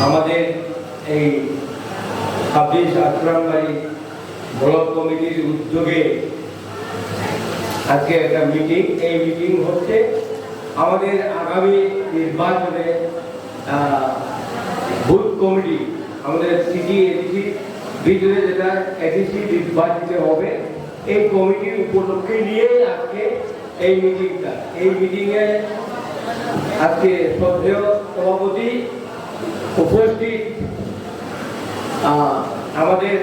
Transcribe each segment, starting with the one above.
আমাদের এই 26 আশ্রমবাড়ি ব্লক কমিটির উদ্যোগে আজকে একটা মিটিং। এই মিটিং হচ্ছে আমাদের আগামী নির্বাচনে বুথ কমিটি, আমাদের সিটি এডিসি ভিতরে যেটা এডিসি নির্বাচিত হবে, এই কমিটির উপলক্ষে নিয়ে আজকে এই মিটিংটা। এই মিটিংয়ে আজকে শ্রদ্ধেয় সভাপতি উপস্থিত, আমাদের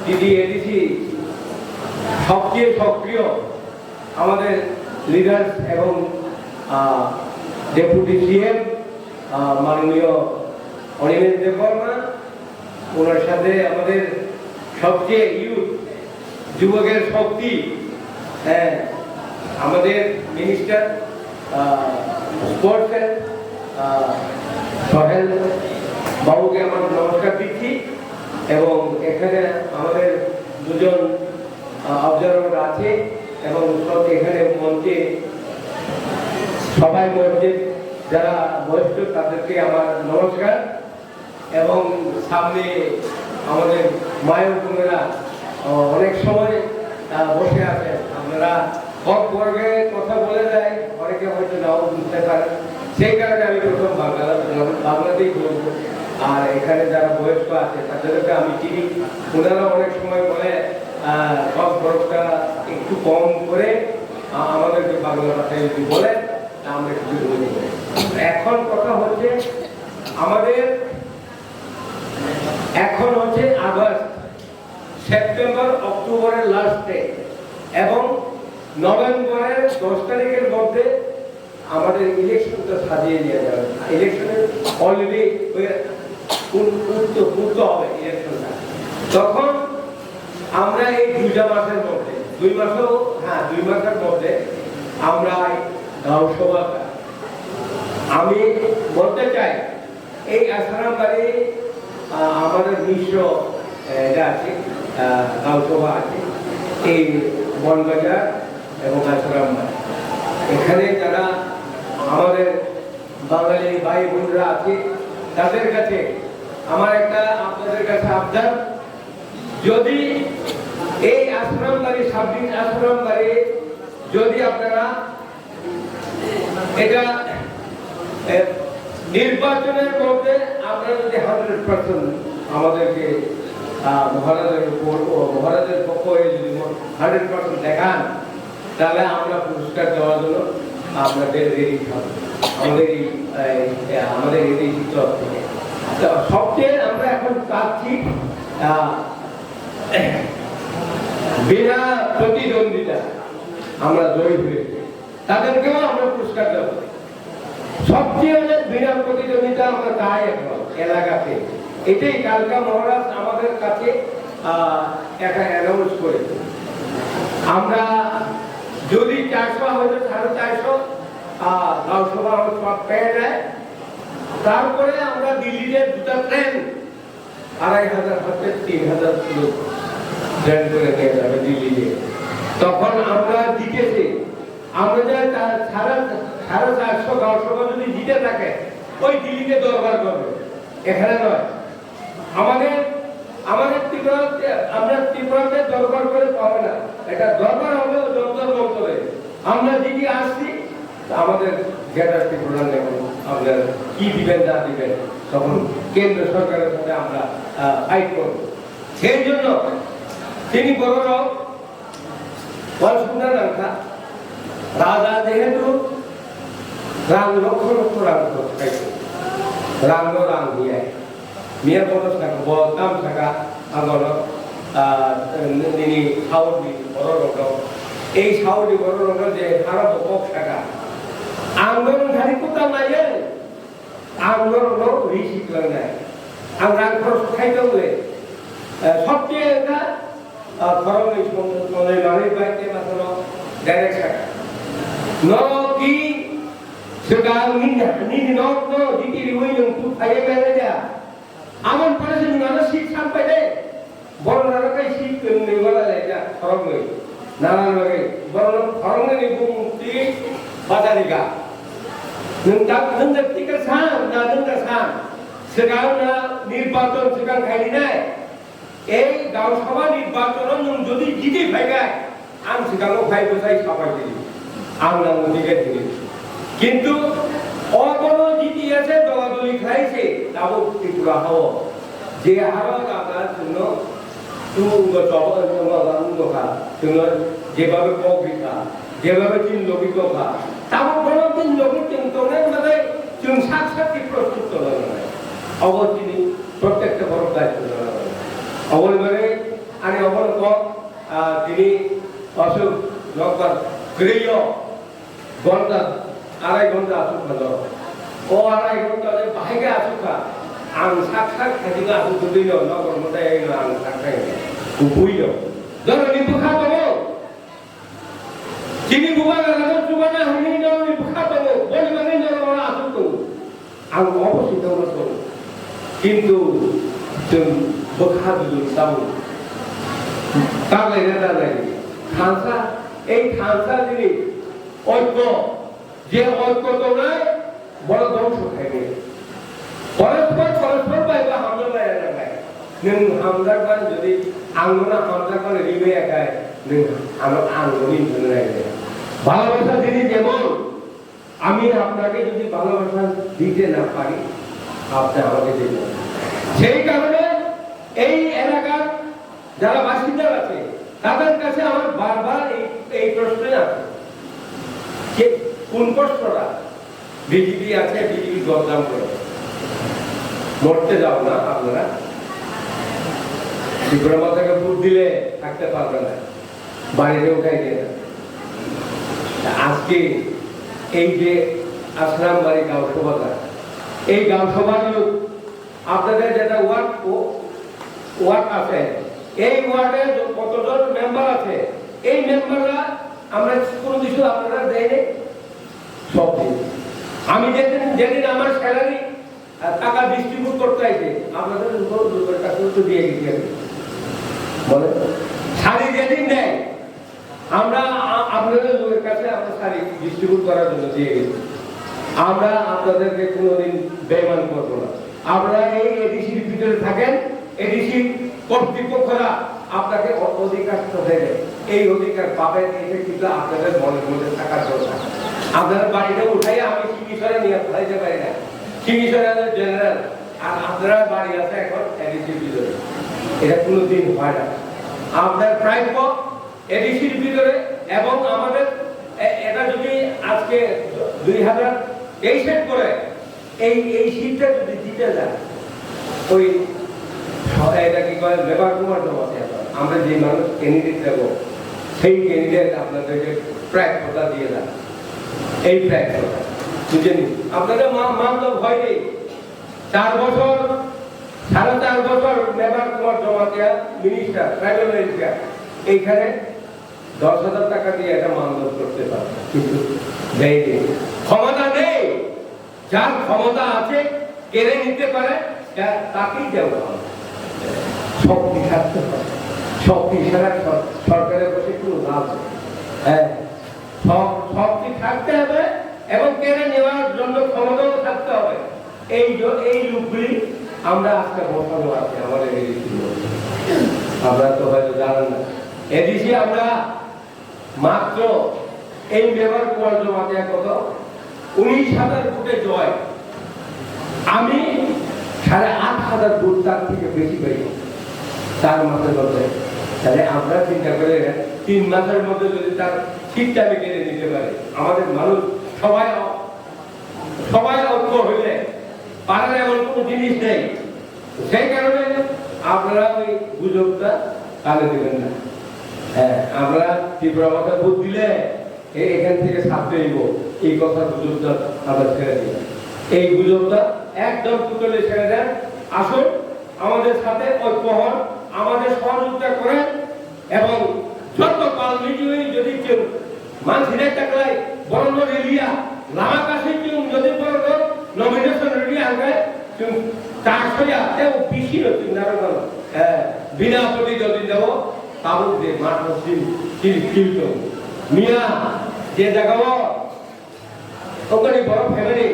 দিদি এডিসি সবচেয়ে সক্রিয় আমাদের লিডার্স এবং ডেপুটি সিএম মাননীয় অনিমেষ দেববর্মা, ওনার সাথে আমাদের সবচেয়ে যুবকের শক্তি আমাদের মিনিস্টার স্পোর্টসের সোহেল বাবুকে আমার নমস্কার দিচ্ছি। এবং এখানে আমাদের দুজন অবজারভার আছে এবং সব এখানে মঞ্চে সবাই মঞ্চে যারা বয়স্ক তাদেরকে আমার নমস্কার। এবং সামনে আমাদের মায়ের বোনেরা অনেক সময় বসে আছেন, আপনারা সব বর্গে কথা বলে যায়, অনেকে হয়তো নাও বুঝতে পারে, সেই কারণে আমি প্রথম বাংলাতেই বলবো। আর এখানে যারা বয়স্ক আছে তাদেরকে আমি চিনি, ওনারা অনেক সময় বলে সব বর্গটা একটু কম করে আমাদেরকে বাংলা ভাষায় যদি বলে আমরা কিছু বলি। এখন কথা হচ্ছে আমাদের এখন হচ্ছে আগস্ট, সেপ্টেম্বর, অক্টোবরের লাস্টে এবং নভেম্বরের 10 তারিখের মধ্যে আমাদের ইলেকশনটা সাজিয়ে নিয়ে যাবে। ইলেকশনের অলরেডি পূর্ত হবে ইলেকশনটা। তখন আমরা এই 2 মাসের মধ্যে 2 মাসের মধ্যে আমরা গাঁও সভাটা, আমি বলতে চাই এই আশ্রমবাড়ি আমাদের মিশ্র এটা আছে, গাঁও সভা আছে এই বনবাজার এবং আশ্রমবাড়ি। এখানে যারা আমাদের বাঙালি ভাই বোনরা আছে তাদের কাছে আমার একটা আপনাদের কাছে আবদার, যদি এই আশ্রমবাড়ি 26 আশ্রমবাড়ি যদি আপনারা এটা নির্বাচনের মধ্যে আপনারা যদি 100% আমাদেরকে মহারাজের উপর ও মহারাজের পক্ষে যদি 100% দেখান, তাহলে আমরা পুরস্কার দেওয়ার জন্য আপনাদের রেডি থাকবো। আমাদের এই চিত্র সবচেয়ে আমরা এখন চাচ্ছি বিনা প্রতিদ্বন্দ্বিতা আমরা জয়ী হয়েছে, তাদেরকেও আমরা পুরস্কার দেব। সবচেয়ে বিনা প্রতিদ্বন্দ্বিতা আমরা চাই এখন এলাকাতে। এটাই কালকা মহারাজ আমাদের কাছে একটা অ্যানাউন্স করেছে। আমরা যদি 400 হয়তো 450 গাঁওসভা সব পেয়ে যায়, তারপরে আমরা দিল্লিতে 2টা ট্রেন 2500 হতে 3000 লোক ট্রেন করে নিয়ে যাবে দিল্লিতে। তখন আমরা জিতেছি, আমরা যে 450 গাঁওসভা যদি জিতে থাকে ওই দিল্লিতে দরবার করবে, এখানে নয়। আমাদের ত্রিপুরাতে আমরা ত্রিপুরাতে দরবার করে পাবে না, এটা দরবার হবে যন্তর মন্তরে। আমরা যদি আসছি আমাদের গ্রেটার ত্রিপুরা নেবেন, আপনার কি দিবেন না দিবেন তখন কেন্দ্র সরকারের সাথে আমরা ফাইট করব। সেই জন্য তিনি বড় রাজা যেহেতু রাম লক্ষ লক্ষ রাম খাইছে, রাম দিয়ে মিয়া পঞ্চাশ টাকা দাম থাকা আগর তিনি সাউদি বড় রকম, এই সাউদি বড় রকম যে আরো বক টাকা আন্দোলনকারী কোথাও নাই, আন্দোলন রিসিভ করে নেয়। আমরা খরচ খাইতে বলে সবচেয়ে এটা খরচ মানুষ বাইতে মাত্র ডাইরেক্ট টাকা নকি sekarang ini no di riwayat yang tu saya bekerja aman pada sini mana sih sampai deh boleh nara kai sih kena wala leja orang ni nara lagi boleh orang ni bukti pada liga nentak tiga sah, nentak sah সেখানে নির্বাচন সেখানে খাইনি নাই এই গাঁও সভা নির্বাচন যদি জিতে ভাইগায় আমি সেখানেও ভাই বোঝাই সবাই দিই আমরা দিকে দিই কিন্তু অগণ জিতিয়েছে দলাদলি খাইছে তাও ত্রিপুরা হও যে হারো আপনার জন্য তুঙ্গ চবখা যেভাবে পবিখা যেভাবে চিন লবিকা তাও কোনো দিন লবি কিন্তু মানে जों साक्षात प्रस्तुत खालामनाय अबथिनि प्रत्येकटा बर दायित्व लानाय अबलबारे आरो अबलक दिनै असुख नकर गृह घंटा आराय घंटा असुख हलो ओ आराय घंटा जे बाहायगे असुखा आं साक्षात खादिगा असुख दिनो नगर मथाय आं साक्षात उपुयो दरनि बुखा दङ जिनि बुबा गानो जुबाना हनि दरनि बुखा दङ बलिबानि नरना असुख दङ आं अबसित दङ किन्तु जों बुखा दुलु साउ तालायना दालाय थांसा এই থানসা দিনে ঐক্য যে ঐক্য তোমরা বড় ধ্বংস খাইবে পরস্পর পাইবা হামলা লাইনা লাগায় নों হামলা করে যদি আঙ্গনা হামলা করে রিবে একায় নों আঙ্গনি ধরে ভালোবাসা দিনে যেমন আমি আপনাকে যদি ভালোবাসা দিতে না পারি আপনি আমাকে দেবেন সেই কারণে এই এলাকার যারা বাসিন্দা আছে তাদের কাছে আমার বারবার এই প্রশ্ন আছে যে কোন কষ্টটা বিজেপি আছে বিজেপি দরদাম করে মরতে যাও না আপনারা ত্রিপুরা থেকে ভোট দিলে থাকতে পারবে না বাড়িতে উঠাই দিয়ে না আজকে এই যে আশ্রাম বাড়ি গাঁও সভাটা এই গাঁও সভার লোক আপনাদের যেটা ওয়ার্ড আছে এই ওয়ার্ডে কতজন মেম্বার আছে এই মেম্বাররা আমরা কোন কিছু আপনারা দেয়নি সব দিন আমি যেদিন আমার স্যালারি টাকা ডিস্ট্রিবিউট করতে আইছে আপনাদের উপর 2 টাকা তো দিয়ে গেছি আমি বলে শাড়ি যেদিন দেয় আমরা আপনাদের লোকের কাছে আমরা শাড়ি ডিস্ট্রিবিউট করার জন্য দিয়ে গেছি আমরা আপনাদেরকে কোনোদিন বেইমান করব না আপনারা এই এডিসির ভিতরে থাকেন এডিসি কর্তৃপক্ষরা আপনাকে অধিকার দেবে এই অধিকার পাবেন এটা কিন্তু আপনাদের মনের মধ্যে থাকার দরকার আপনার বাড়িতে উঠাই আমি চিকিৎসারে নিয়ে ফেলাইতে পারি না চিকিৎসারে জেনারেল আর আপনারা বাড়ি আছে এখন এডিসির ভিতরে এটা কোনোদিন হয় না আপনার প্রাপ্য এডিসির ভিতরে এবং আমাদের এটা যদি আজকে 2023 করে এই সিটটা যদি জিতে যায় ওই এটা কি কয় লেবার কুমার জমাতে আমরা যে মানুষ ক্যান্ডিডেট দেব সেই ক্যান্ডিডেট আপনাদেরকে প্রাপ্যতা দিয়ে দেন এই প্রাপ্যতা বুঝে নিন আপনাদের মামলা ভয় নেই 4 বছর 4.5 বছর লেবার কুমার জমাতে মিনিস্টার ট্রাইবাল মিনিস্টার এইখানে 10,000 টাকা দিয়ে একটা মামলা করতে পারে কিন্তু দেয়নি ক্ষমতা নেই যার ক্ষমতা আছে কেড়ে নিতে পারে তাকেই দেওয়া হবে শক্তি থাকতে হবে শক্তি ছাড়া সরকারের বসে কোনো লাভ নেই হ্যাঁ শক্তি থাকতে হবে এবং কেড়ে নেওয়ার জন্য ক্ষমতাও থাকতে হবে এই লোকগুলি আমরা আজকে বসানো আছে আমাদের এডিসি আমরা তো হয়তো জানেন না এডিসি আমরা মাত্র এই লেবার কুমার জমাতে কত 19,000 ভোটে জয় আমি 8,500 ভোট তার থেকে বেশি পাই 4 মাসের মধ্যে তাহলে আমরা চিন্তা করে 3 মাসের মধ্যে যদি তার সিটটা কেড়ে নিতে পারে আমাদের মানুষ সবাই ঐক্য হইলে পাড়ার এমন কোনো জিনিস নেই সেই কারণে আপনারা ওই গুজবটা কানে দেবেন না হ্যাঁ আমরা ত্রিপুরা ভাষা ভোট দিলে এখান থেকে ছাড়তে হইব এই কথা গুজবটা আমরা ছেড়ে দিই এই গুজবটা একদম টুটালে ছেড়ে দেন আসুন আমাদের সাথে ঐক্য হন আমাদের সহযোগিতা করেন এবং যত পালমিটি যদি কেউ মানসিরে টাকলাই বরণ রেলিয়া লামা কাছে কেউ যদি বরণ নমিনেশন রেডি আনবে কেউ 400 তেও বেশি হচ্ছে না বিনা প্রতিদ্বন্দ্বী দেব তাও যে মাত্র কিল মিয়া যে জায়গাও ওখানে বড় ফ্যামিলি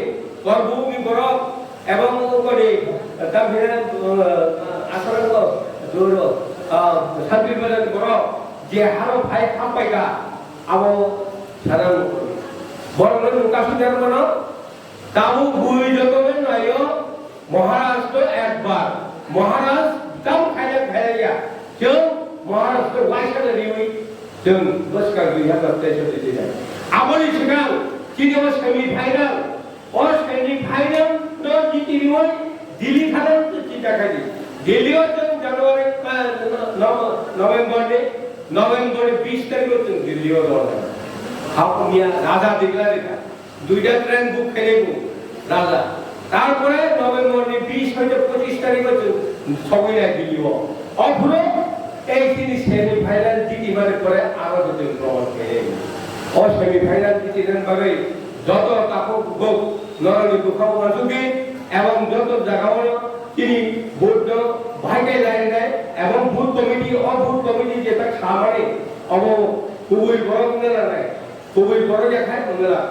গর্ভভূমি বড় এবং ওখানে दा बिना आसारांग दुरो सान्ति बदन बर जे हारो फाइ खामबायगा आबो सारां बरनो नुकासु धर्मनो ताबु बुई जतोबेन नायो महाराज तो एक बार महाराज तम खाया जों महाराज तो वाइसा रिवि जों बसका गैया बाते सते दिना आबोनि सिगां किनेबो सेमि फाइनाल और सेमि फाइनाल तो जितिरिवो दिल्ली थानाव चिन्ता खादि दिल्लीयाव जों जानुवारि नभेम्बर 20 तारिखआव जों दिल्लीयाव दं हापुनिया राजा दिग्लारिका दुइटा ट्रेन बुक खालामो राजा তারপরে নভেম্বরের 20 হইতে 25 তারিখে সবাই দিলিও অফুরো এই তিনি সেমি ফাইনাল জিতি মানে পরে আরো দুটো প্রমাণ পেয়ে ও সেমি ফাইনাল জিতিলেন ভাবে যত তাপক গোপ নরনি দুঃখম আসুকে এবং যত জায়গাও তিনি ভোট ভাইকে লাইন দেয় এবং ভোট কমিটি যেটা খাবারে অব খুবই বড় না খুবই বড় দেখায় ওনারা